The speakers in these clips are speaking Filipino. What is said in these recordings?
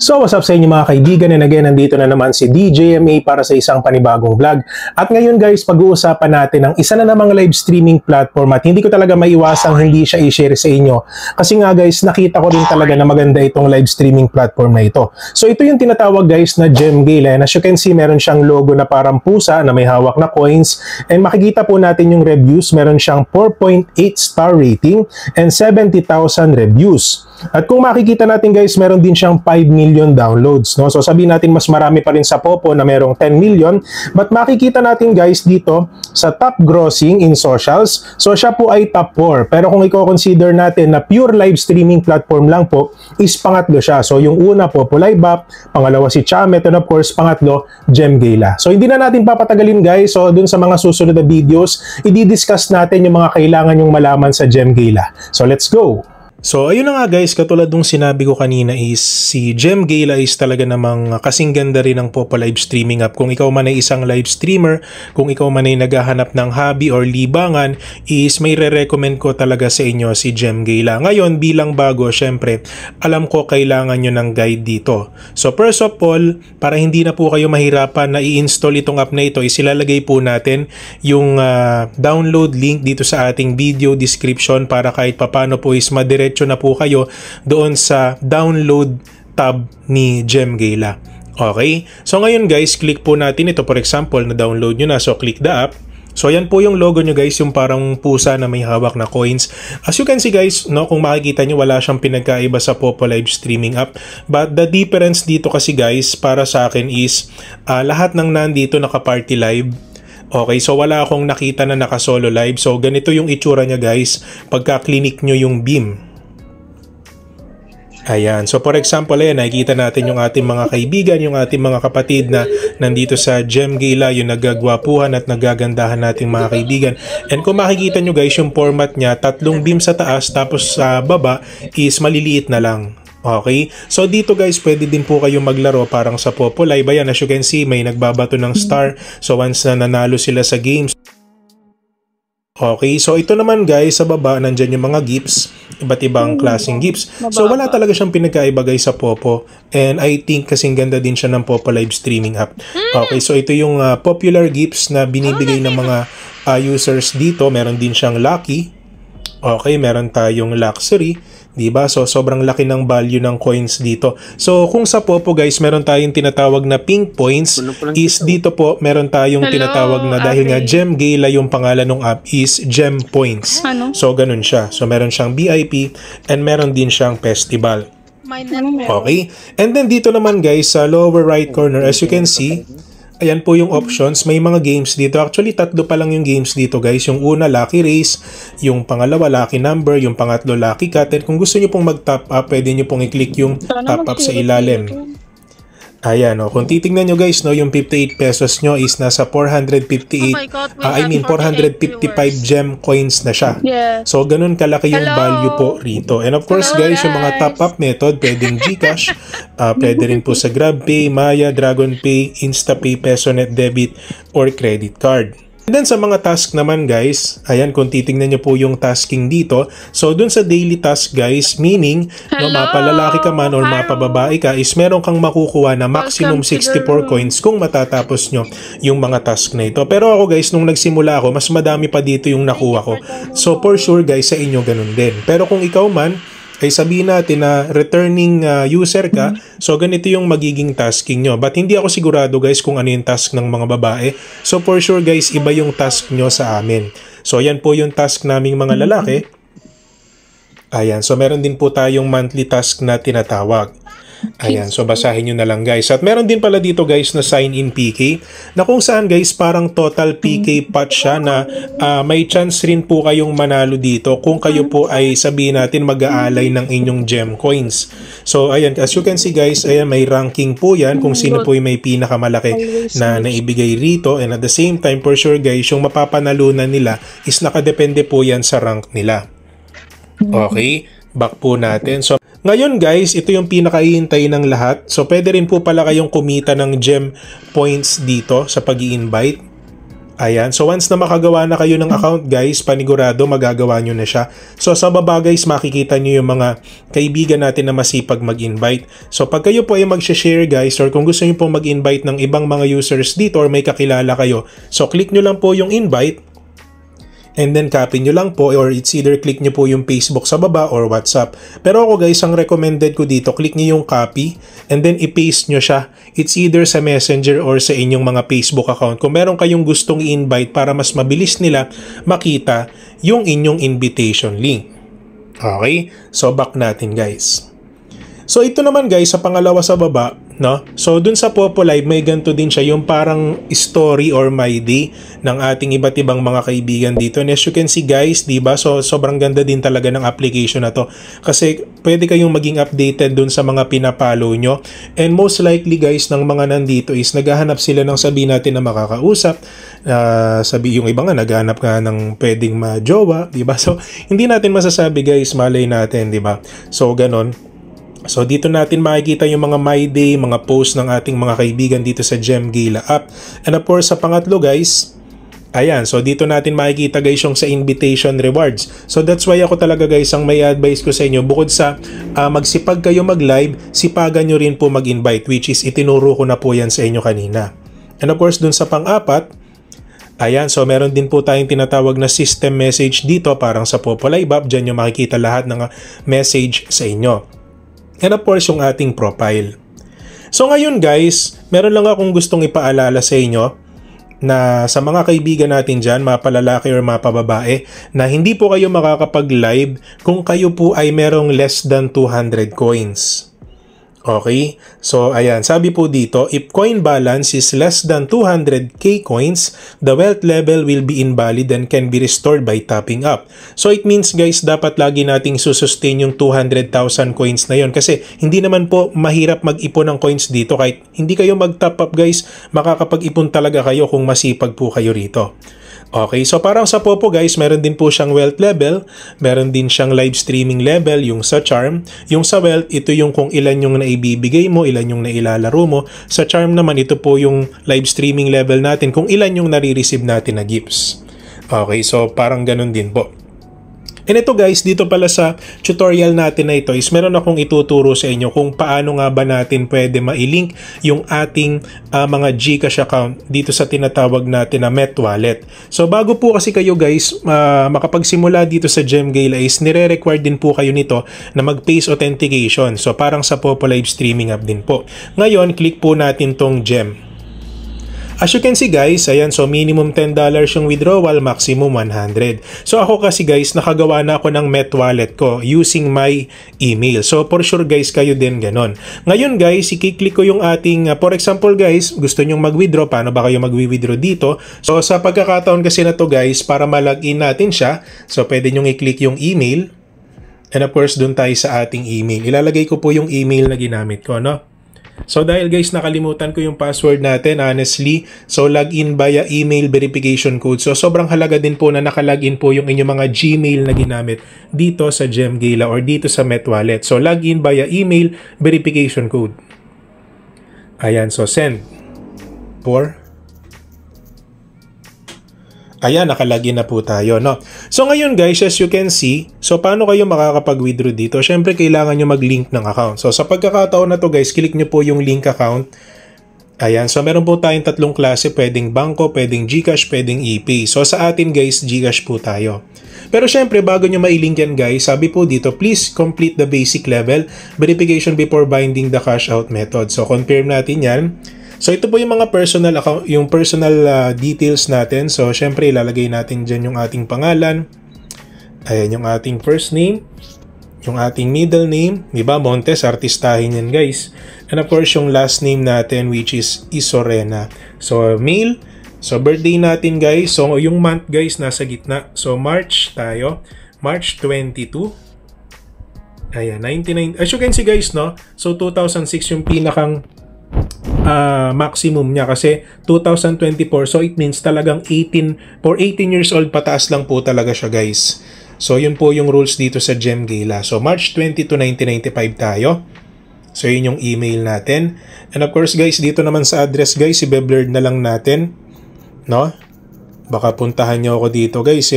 So what's up sa inyo mga kaibigan, and again, nandito na naman si DJMA para sa isang panibagong vlog. At ngayon guys, pag-uusapan natin ang isa na namang live streaming platform at hindi ko talaga maiwasang hindi siya i-share sa inyo. Kasi nga guys, nakita ko rin talaga na maganda itong live streaming platform na ito. So ito yung tinatawag guys na GemGale, and as you can see, meron siyang logo na parang pusa na may hawak na coins, and makikita po natin yung reviews. Meron siyang 4.8 star rating and 70,000 reviews. At kung makikita natin guys, meron din siyang 5 million downloads, no? So sabihin natin mas marami pa rin sa Popo na merong 10 million, but makikita natin guys dito sa top grossing in socials, so siya po ay top 4. Pero kung i-consider natin na pure live streaming platform lang po, is pangatlo siya. So yung una po, Live App, pangalawa si Chamet, and of course pangatlo, GemGale. So hindi na natin papatagalin guys. So dun sa mga susunod na videos, i-discuss natin yung mga kailangan yung malaman sa GemGale. So let's go! So ayun na nga guys, katulad nung sinabi ko kanina is si GemGale is talaga namang kasing ganda rin ng Popo live streaming app. Kung ikaw man ay isang live streamer, kung ikaw man ay naghahanap ng hobby or libangan, is may re-recommend ko talaga sa inyo si GemGale. Ngayon bilang bago, syempre alam ko kailangan nyo ng guide dito. So first of all, para hindi na po kayo mahirapan na i-install itong app na ito, is ilalagay po natin yung download link dito sa ating video description para kahit papano po is madiretso na po kayo doon sa download tab ni GemGale. Okay? So ngayon guys, click po natin ito. For example, na-download nyo na. So click the app. So yan po yung logo nyo guys, yung parang pusa na may hawak na coins. As you can see guys, no, kung makikita nyo, wala siyang pinagkaiba sa Popo live streaming app. But the difference dito kasi guys, para sa akin is lahat ng nandito naka-party live. Okay, so wala akong nakita na naka-solo live. So ganito yung itsura niya guys pagka-clinic nyo yung beam. Ayan. So for example, ayan, nakikita natin yung ating mga kaibigan, yung ating mga kapatid na nandito sa GemGale, yung nagagwapuhan at nagagandahan nating mga kaibigan. And kung makikita nyo guys, yung format niya, 3 beam sa taas, tapos sa baba is maliliit na lang. Okay? So dito guys, pwede din po kayo maglaro parang sa Popo Live. Ayan, as you can see, may nagbabato ng star. So once na nanalo sila sa games. Okay, so ito naman guys, sa baba, nandyan yung mga gifts, iba't ibang klaseng gifts. So wala talaga siyang pinagkaiba guys sa Popo, and I think kasing ganda din siya ng Popo live streaming app. Okay, so ito yung popular gifts na binibigay ng mga users dito. Meron din siyang lucky. Okay, meron tayong luxury. Diba? So, sobrang laki ng value ng coins dito. So, kung sa Popo guys, meron tayong tinatawag na pink points, is dito po, meron tayong tinatawag na, dahil nga GemGale yung pangalan ng app, is Gem Points. So, ganun siya. So, meron siyang VIP, and meron din siyang festival. Okay? And then dito naman guys, sa lower right corner, as you can see, ayan po yung options. May mga games dito. Actually, 3 pa lang yung games dito guys. Yung una, Lucky Race. Yung pangalawa, Lucky Number. Yung pangatlo, Lucky Cut. And kung gusto nyo pong mag-top up, pwede nyo pong i-click yung top up sa ilalim. Ayan, o. Kung titignan nyo guys, no, yung 58 pesos nyo is nasa 458, 455 gem coins na siya. So, ganun kalaki yung value po rito. And of course guys, yung mga top-up method, pwedeng GCash, pwede rin po sa GrabPay, Maya, DragonPay, InstaPay, PesoNet Debit, or credit card. And then sa mga task naman guys, ayan, kung titingnan nyo po yung tasking dito, so dun sa daily task guys, meaning, no, mapalalaki ka man or mapababae ka, is meron kang makukuha na maximum 64 coins kung matatapos nyo yung mga task na ito. Pero ako guys, nung nagsimula ako, mas madami pa dito yung nakuha ko. So for sure guys, sa inyo ganun din. Pero kung ikaw man, ay sabihin natin na returning user ka, so ganito yung magiging tasking nyo. But hindi ako sigurado guys kung ano yung task ng mga babae. So for sure guys, iba yung task nyo sa amin. So yan po yung task naming mga lalaki. Ayan, so meron din po tayong monthly task na tinatawag. Ayan, so basahin nyo na lang guys. At meron din pala dito guys na sign in PK, na kung saan guys parang total PK pot siya na may chance rin po kayong manalo dito kung kayo po ay sabihin natin mag-aalay ng inyong gem coins. So ayan, as you can see guys, ayan, may ranking po yan kung sino po may pinakamalaki na naibigay rito, and at the same time for sure guys, yung mapapanalunan nila is nakadepende po yan sa rank nila. Okay, back po natin. So ngayon guys, ito yung pinakahihintay ng lahat. So pwede rin po pala kayong kumita ng gem points dito sa pag-i-invite. Ayan. So once na makagawa na kayo ng account guys, panigurado magagawa nyo na siya. So sa baba guys, makikita nyo yung mga kaibigan natin na masipag mag-invite. So pag kayo po ay mag-share guys, or kung gusto nyo po mag-invite ng ibang mga users dito or may kakilala kayo, so click nyo lang po yung invite. And then copy nyo lang po, or it's either click nyo po yung Facebook sa baba or WhatsApp. Pero ako guys, ang recommended ko dito, click nyo yung copy and then i-paste nyo siya. It's either sa Messenger or sa inyong mga Facebook account. Kung meron kayong gustong i-invite para mas mabilis nila makita yung inyong invitation link. Okay? So back natin guys. So ito naman guys, sa pangalawa sa baba, no? So dun sa Popo Live, may ganito din siya, yung parang story or my day ng ating iba't ibang mga kaibigan dito. And as you can see guys, diba? So sobrang ganda din talaga ng application na to. Kasi pwede kayong maging updated dun sa mga pinapalo nyo. And most likely guys, ng mga nandito is naghahanap sila ng sabihin natin na makakausap. Sabi yung iba nga, naghahanap nga ng pwedeng ma-jowa, diba? So hindi natin masasabi guys, malay natin, diba? So ganon. So dito natin makikita yung mga My Day, mga post ng ating mga kaibigan dito sa Gem Gala app. And of course sa pangatlo guys, ayan, so dito natin makikita guys yung sa invitation rewards. So that's why ako talaga guys, ang may advice ko sa inyo, bukod sa magsipag kayo mag-live, sipagan nyo rin po mag-invite, which is itinuro ko na po yan sa inyo kanina. And of course dun sa pang-apat, ayan, so meron din po tayong tinatawag na system message dito, parang sa Popo Live app, dyan yung makikita lahat ng message sa inyo. And of course, yung ating profile. So ngayon guys, meron lang akong gustong ipaalala sa inyo na sa mga kaibigan natin dyan, mapalalaki or mapababae, na hindi po kayo makakapag-live kung kayo po ay merong less than 200 coins. Okay? So, ayan. Sabi po dito, if coin balance is less than 200k coins, the wealth level will be invalid and can be restored by topping up. So, it means guys, dapat lagi nating susustain yung 200,000 coins na yon. Kasi, hindi naman po mahirap mag-ipon ng coins dito. Kahit hindi kayo mag-top up guys, makakapag-ipon talaga kayo kung masipag po kayo rito. Okay, so parang sa Popo guys, meron din po siyang wealth level, meron din siyang live streaming level, yung sa charm. Yung sa wealth, ito yung kung ilan yung naibibigay mo, ilan yung nailalaro mo. Sa charm naman, ito po yung live streaming level natin, kung ilan yung nare-receive natin na gifts. Okay, so parang ganun din po. And ito guys, dito pala sa tutorial natin na ito is meron akong ituturo sa inyo kung paano nga ba natin pwede mailink yung ating mga GCash account dito sa tinatawag natin na Met Wallet. So bago po kasi kayo guys makapagsimula dito sa Gem Gala is nire-require din po kayo nito na mag-face authentication. So parang sa Popo Live streaming app din po. Ngayon, click po natin tong Gem. As you can see guys, ayan, so minimum $10 yung withdrawal, maximum 100. So ako kasi guys, nakagawa na ako ng Met Wallet ko using my email. So for sure guys, kayo din ganon. Ngayon guys, i-click ko yung ating, for example guys, gusto nyong mag-withdraw, paano ba kayo mag-withdraw dito? So sa pagkakataon kasi na to guys, para ma-login natin siya, so pwede nyong i-click yung email. And of course, dun tayo sa ating email. Ilalagay ko po yung email na ginamit ko, no? So dahil guys nakalimutan ko yung password natin honestly, so login via email verification code. So sobrang halaga din po na nakalagin po yung inyong mga Gmail na ginamit dito sa Gem Gala or dito sa Met Wallet. So login via email verification code. Ayan, so send for. Ayan, nakalagin na po tayo, no? So ngayon guys, as you can see, so paano kayo makakapag-withdraw dito? Syempre, kailangan nyo mag-link ng account. So sa pagkakataon na to guys, click nyo po yung link account. Ayan, so meron po tayong tatlong klase, pwedeng Bangko, pwedeng GCash, pwedeng ePay. So sa atin guys, GCash po tayo. Pero syempre, bago nyo mailink yan guys, sabi po dito, please complete the basic level verification before binding the cash out method. So confirm natin yan. So ito po yung mga personal account, yung personal details natin. So syempre ilalagay natin diyan yung ating pangalan. Ayan yung ating first name, yung ating middle name, 'di ba? Montes, artistahin yan, guys. And of course yung last name natin which is Isorena. So male, so birthday natin guys. So yung month guys nasa gitna. So March tayo, March 22. Ayan, 99. As you can see guys, no? So 2006 yung pinakang maximum niya kasi 2024, so it means talagang 18 years old pataas lang po talaga siya guys. So yun po yung rules dito sa Gem Gala. So March 22, 1995 tayo. So yun yung email natin. And of course guys, dito naman sa address guys, i-blurred na lang natin, no? Baka puntahan nyo ako dito guys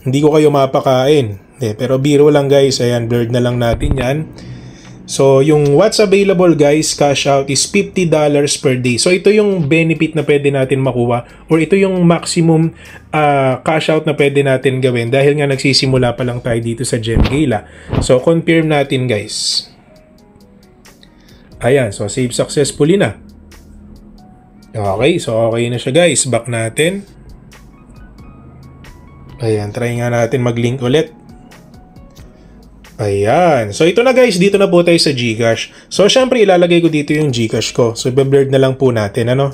hindi ko kayo mapakain. Pero biro lang guys, ayan, blurred na lang natin yan. So, yung what's available guys, cash out is $50 per day. So, ito yung benefit na pwede natin makuha or ito yung maximum cash out na pwede natin gawin dahil nga nagsisimula pa lang tayo dito sa Gem Gala. So, confirm natin guys. Ayan, so save successfully na. Okay, so okay na siya guys. Back natin. Ayan, try nga natin mag-link ulit. Ayan. So, ito na guys. Dito na po tayo sa GCash. So, syempre, ilalagay ko dito yung GCash ko. So, i-blurred na lang po natin, ano?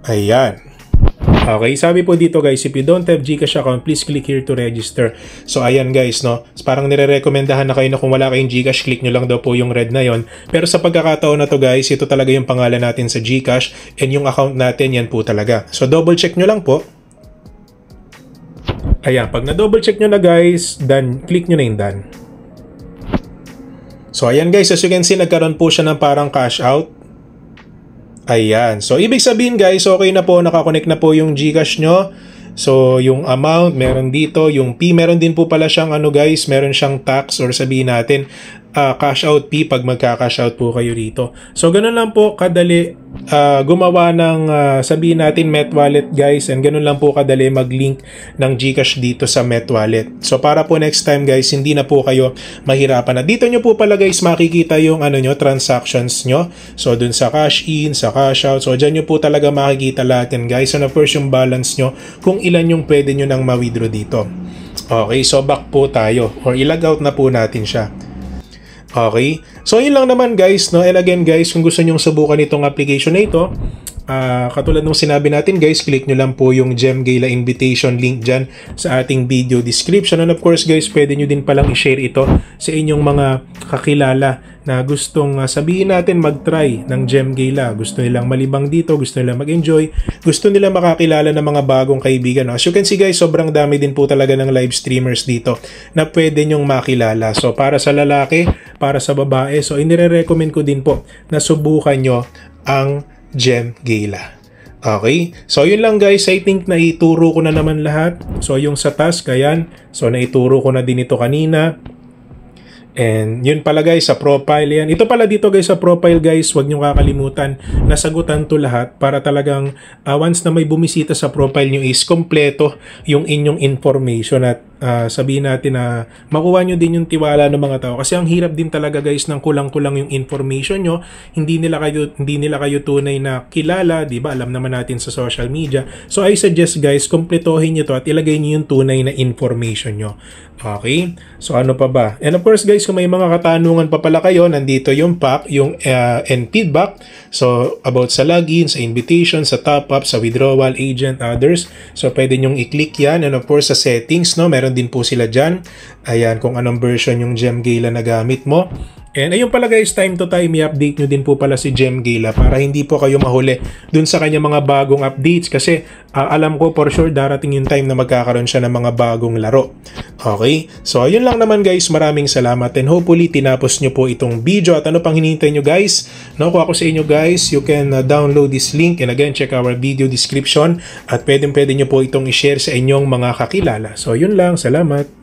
Ayan. Okay, sabi po dito guys, if you don't have GCash account, please click here to register. So, ayan guys, no? Parang nire-recomendahan na kayo na kung wala kayong GCash, click nyo lang daw po yung red na yon. Pero sa pagkakataon na to guys, ito talaga yung pangalan natin sa GCash and yung account natin, yan po talaga. So, double check nyo lang po. Ayan, pag na-double check nyo na guys, done, click nyo na yung done. So, ayan guys, as you can see, nagkaroon po siya ng parang cash out. Ayan. So, ibig sabihin guys, okay na po, nakakonect na po yung GCash nyo. So, yung amount, meron dito. Yung fee, meron din po pala siyang ano guys, meron siyang tax or sabihin natin, cash out fee pag magka-cash out po kayo dito. So, ganun lang po kadali gumawa ng sabihin natin Met Wallet guys, and ganun lang po kadali mag-link ng GCash dito sa Met Wallet. So, para po next time guys, hindi na po kayo mahirapan. At dito nyo po pala guys makikita yung ano nyo, transactions nyo. So, dun sa cash in, sa cash out. So, dyan nyo po talaga makikita lahat yan guys. And of course, yung balance nyo, kung ilan yung pwede nyo nang ma-withdraw dito. Okay, so back po tayo or i-log out na po natin siya. Okay, so yun lang naman guys, no? And again guys, kung gusto nyong subukan itong application na ito, katulad nung sinabi natin guys, click nyo lang po yung Gem Gala invitation link dyan sa ating video description. And of course guys, pwede nyo din palang i-share ito sa inyong mga kakilala na gustong sabihin natin mag-try ng Gem Gala. Gusto nilang malibang dito, gusto nilang mag-enjoy, gusto nilang makakilala ng mga bagong kaibigan. As you can see guys, sobrang dami din po talaga ng live streamers dito na pwede nyong makilala. So para sa lalaki, para sa babae, so inire-recommend ko din po na subukan nyo ang Gem Gala. Okay? So, yun lang guys. I think naituro ko na naman lahat. So, yung sa task, ayan. So, naituro ko na din ito kanina. And yun pala guys, sa profile yan. Ito pala dito guys, sa profile guys, huwag nyo kakalimutan. Nasagutan to lahat para talagang once na may bumisita sa profile nyo is kompleto yung inyong information at sabihin natin na makuha nyo din yung tiwala ng mga tao. Kasi ang hirap din talaga guys ng kulang-kulang yung information nyo. Hindi nila kayo tunay na kilala, di ba? Alam naman natin sa social media. So I suggest guys, kompletohin nyo to at ilagay nyo yung tunay na information nyo. Okay? So ano pa ba? And of course guys, kung may mga katanungan pa pala kayo, nandito yung pack, yung and feedback. So about sa login, sa invitation, sa top up, sa withdrawal, agent, others. So pwede nyong i-click yan. And of course sa settings, no, meron din po sila dyan. Ayan, kung anong version yung Gem Gala na gamit mo. And ayun pala guys, time to time, i-update nyo din po pala si Gem Gala para hindi po kayo mahuli dun sa kanya mga bagong updates kasi alam ko for sure darating yung time na magkakaroon siya ng mga bagong laro. Okay? So ayun lang naman guys, maraming salamat and hopefully tinapos nyo po itong video at ano pang hinihintay nyo guys? No, kung ako sa inyo guys, you can download this link and again check our video description at pwede nyo po itong i-share sa inyong mga kakilala. So yun lang, salamat!